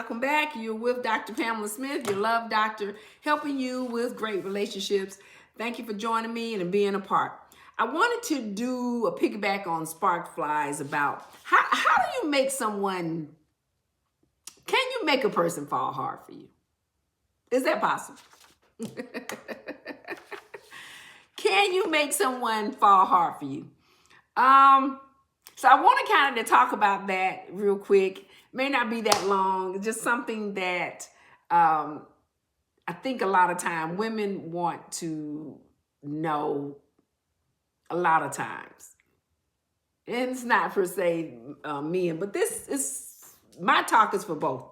welcome back. You're with Dr. Pamela Smith, your love doctor, helping you with great relationships. Thank you for joining me and being a part. I wanted to do a piggyback on Spark Flies about how do you make someone, can you make a person fall hard for you? Is that possible? Can you make someone fall hard for you? So I want to kind of talk about that real quick. May not be that long. Just something that I think a lot of time women want to know a lot of times. And it's not per se men, but this is, my talk is for both.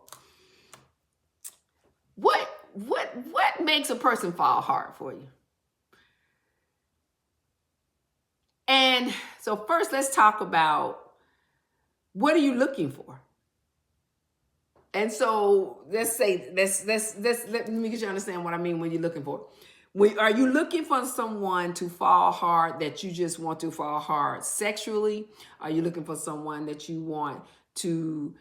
What makes a person fall hard for you? And so first, let's talk about what are you looking for? And so let me get you to understand what I mean when you're looking for. Are you looking for someone to fall hard that you just want to fall hard sexually? Are you looking for someone that you want to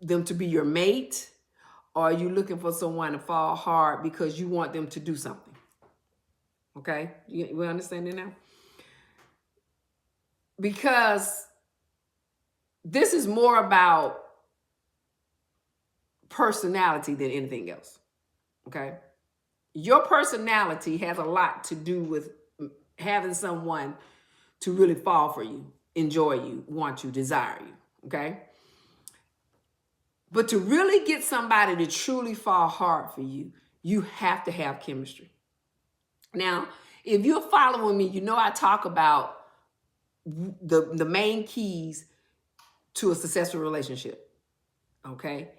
them to be your mate? Or are you looking for someone to fall hard because you want them to do something? Okay, we understand it now? Because this is more about personality than anything else, okay? Your personality has a lot to do with having someone to really fall for you, enjoy you, want you, desire you, okay? But to really get somebody to truly fall hard for you, you have to have chemistry. Now, if you're following me, you know I talk about the main keys to a successful relationship, okay?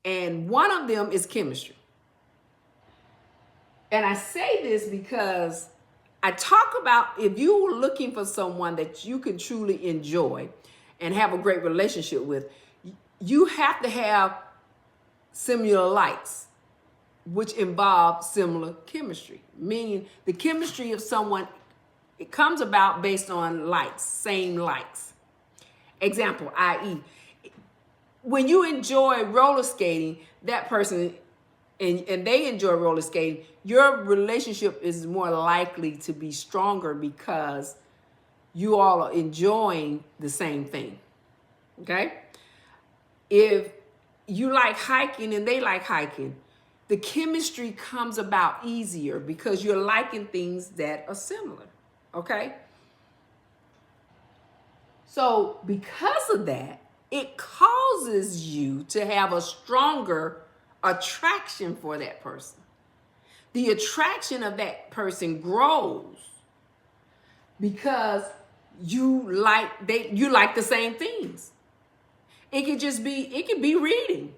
And one of them is chemistry. And I say this because I talk about if you're looking for someone that you can truly enjoy and have a great relationship with, you have to have similar likes, which involve similar chemistry. Meaning the chemistry of someone, it comes about based on likes, same likes. Example, i.e., when you enjoy roller skating, that person and they enjoy roller skating, your relationship is more likely to be stronger because you all are enjoying the same thing. Okay? If you like hiking and they like hiking, the chemistry comes about easier because you're liking things that are similar. Okay? So because of that, it causes you to have a stronger attraction for that person. The attraction of that person grows because you like the same things. It could be reading,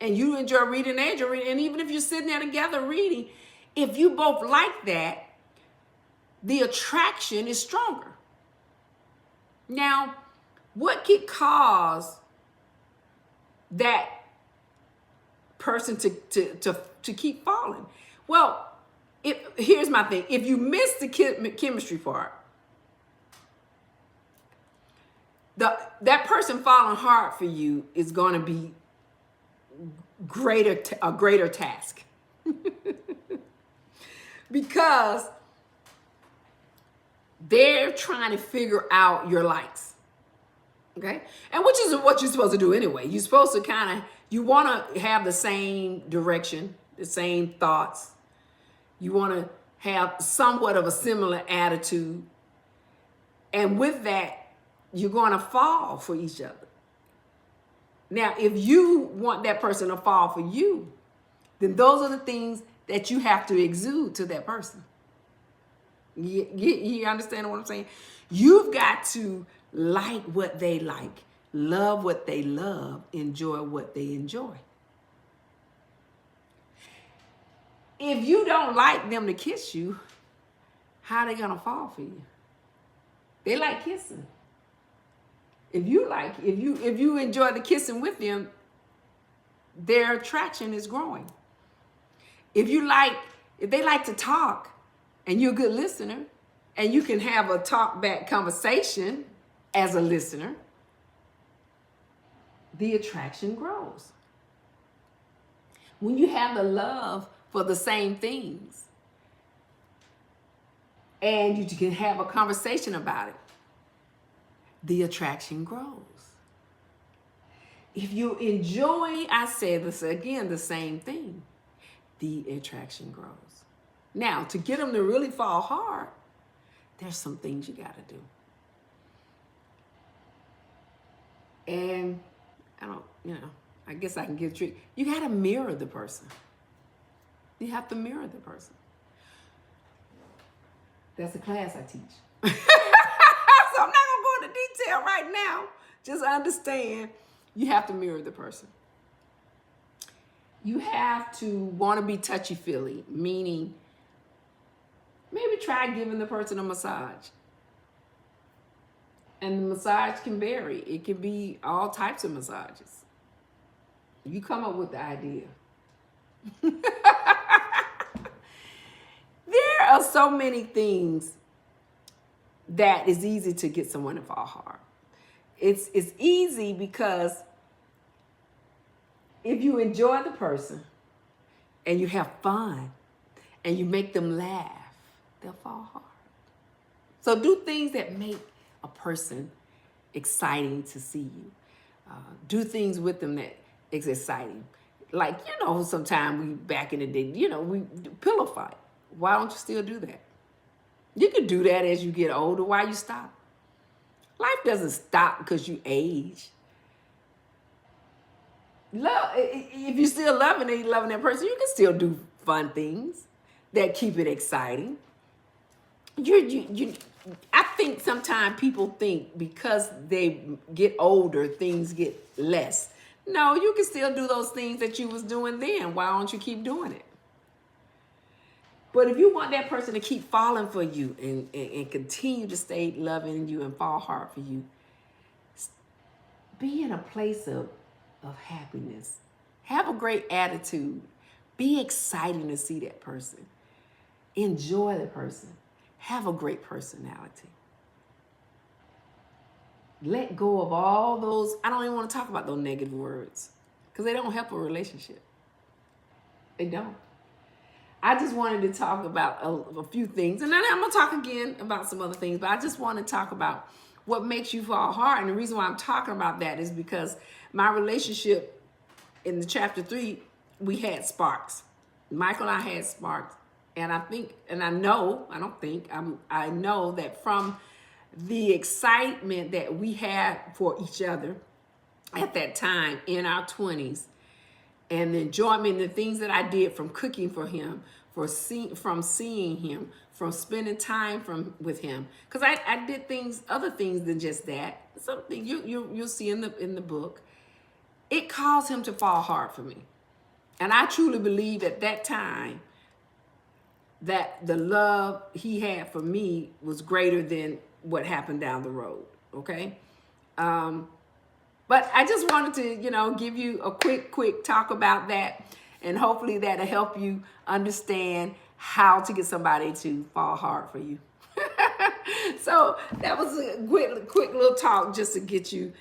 and you enjoy reading, and enjoy reading, and even if you're sitting there together reading, if you both like that, the attraction is stronger. Now, what could cause that person to keep falling? Well, here's my thing. If you miss the chemistry part, that person falling hard for you is going to be a greater task. Because they're trying to figure out your likes. Okay? And which is what you're supposed to do anyway. You're supposed to you want to have the same direction, the same thoughts. You want to have somewhat of a similar attitude. And with that, you're going to fall for each other. Now, if you want that person to fall for you, then those are the things that you have to exude to that person. You understand what I'm saying? You've got to like what they like, love what they love, enjoy what they enjoy. If you don't like them to kiss you, how are they going to fall for you? They like kissing. If you enjoy the kissing with them, their attraction is growing. If they like to talk and you're a good listener and you can have a talk back conversation as a listener, the attraction grows. When you have the love for the same things and you can have a conversation about it, the attraction grows. If you enjoy, I say this again, the same thing, the attraction grows. Now, to get them to really fall hard, there's some things you got to do. And I guess I can give trick. You got to mirror the person. You have to mirror the person. That's the class I teach. So I'm not going to go into detail right now. Just understand you have to mirror the person. You have to want to be touchy-feely, meaning maybe try giving the person a massage. And the massage can vary. It can be all types of massages. You come up with the idea. There are so many things that is easy to get someone to fall hard. It's easy because if you enjoy the person and you have fun and you make them laugh, they'll fall hard. So do things that make a person exciting to see you. Do things with them that is exciting. Like, sometimes we, back in the day, we do pillow fight. Why don't you still do that? You can do that as you get older. Why you stop? Life doesn't stop because you age. Love, if you're still loving that person, you can still do fun things that keep it exciting. I think sometimes people think because they get older, things get less. No, you can still do those things that you was doing then. Why don't you keep doing it? But if you want that person to keep falling for you and continue to stay loving you and fall hard for you, be in a place of happiness. Have a great attitude. Be excited to see that person. Enjoy the person. Have a great personality. Let go of all those, I don't even want to talk about those negative words because they don't help a relationship. They don't. I just wanted to talk about a few things, and then I'm going to talk again about some other things, but I just want to talk about what makes you fall hard. And the reason why I'm talking about that is because my relationship in the chapter 3, we had sparks. Michael and I had sparks. And I know that from the excitement that we had for each other at that time in our 20s, and the enjoyment, the things that I did from cooking for him, from seeing him, from spending time with him, because I did other things than just that. Something you'll see in the book. It caused him to fall hard for me, and I truly believe at that time that the love he had for me was greater than what happened down the road. Okay. But I just wanted to, give you a quick talk about that. And hopefully that'll help you understand how to get somebody to fall hard for you. So that was a quick little talk just to get you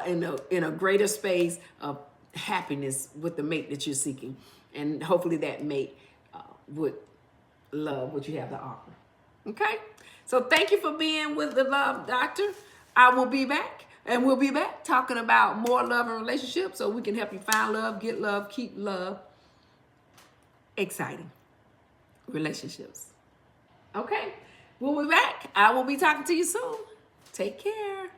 in a greater space of happiness with the mate that you're seeking. And hopefully that mate would love what you have to offer. Okay? So thank you for being with the Love Doctor. I will be back. And we'll be back talking about more love and relationships so we can help you find love, get love, keep love. Exciting relationships. Okay? We'll be back. I will be talking to you soon. Take care.